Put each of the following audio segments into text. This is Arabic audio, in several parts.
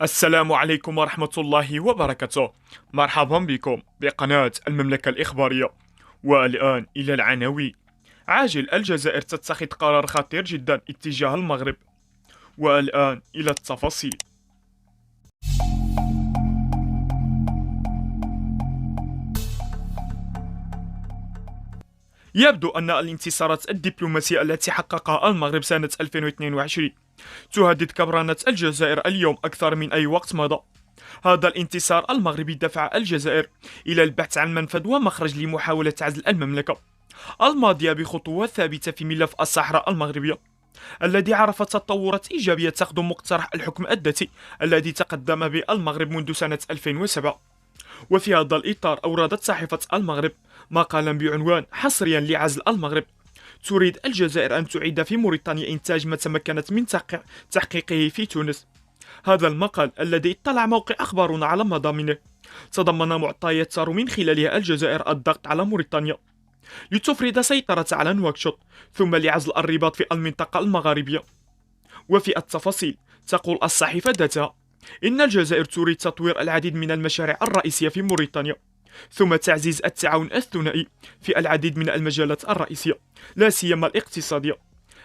السلام عليكم ورحمة الله وبركاته. مرحبا بكم بقناة المملكة الإخبارية. والآن إلى العناوين. عاجل، الجزائر تتخذ قرار خطير جدا اتجاه المغرب. والآن إلى التفاصيل. يبدو أن الانتصارات الدبلوماسية التي حققها المغرب سنة 2022 تهدد كبرانة الجزائر اليوم أكثر من أي وقت مضى. هذا الانتصار المغربي دفع الجزائر إلى البحث عن منفذ ومخرج لمحاولة عزل المملكة الماضية بخطوات ثابتة في ملف الصحراء المغربية، الذي عرف تطورات إيجابية تخدم مقترح الحكم الذاتي الذي تقدم به المغرب منذ سنة 2007. وفي هذا الإطار أوردت صحيفة المغرب مقالا بعنوان "حصريا لعزل المغرب". تريد الجزائر أن تعيد في موريتانيا إنتاج ما تمكنت من تحقيقه في تونس. هذا المقال الذي اطلع موقع أخبارنا على مضامنه تضمن معطيات ترى من خلالها الجزائر الضغط على موريتانيا لتفرض سيطرة على نواكشوط، ثم لعزل الرباط في المنطقة المغاربية. وفي التفاصيل تقول الصحيفة ذاتها إن الجزائر تريد تطوير العديد من المشاريع الرئيسية في موريتانيا، ثم تعزيز التعاون الثنائي في العديد من المجالات الرئيسية لا سيما الاقتصادية،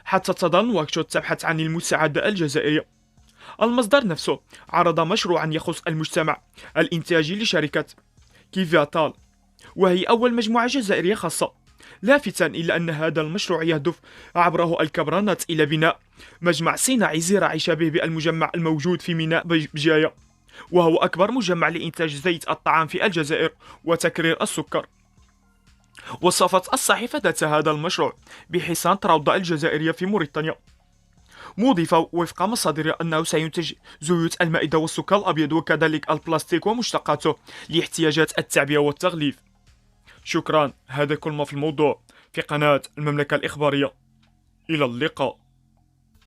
حتى تظل نواكشوط تبحث عن المساعدة الجزائرية. المصدر نفسه عرض مشروعا يخص المجتمع الإنتاجي لشركة كيفياتال، وهي أول مجموعة جزائرية خاصة، لافتا إلى أن هذا المشروع يهدف عبره الكبرانات إلى بناء مجمع صناعي زراعي شبيه بالمجمع الموجود في ميناء بجاية، وهو أكبر مجمع لإنتاج زيت الطعام في الجزائر وتكرير السكر. وصفت الصحيفة ذات هذا المشروع بحصان تراوضة الجزائرية في موريتانيا، مضيفة وفق مصادر أنه سينتج زيوت المائدة والسكر الأبيض وكذلك البلاستيك ومشتقاته لاحتياجات التعبئة والتغليف. شكرا، هذا كل ما في الموضوع في قناة المملكة الإخبارية. إلى اللقاء.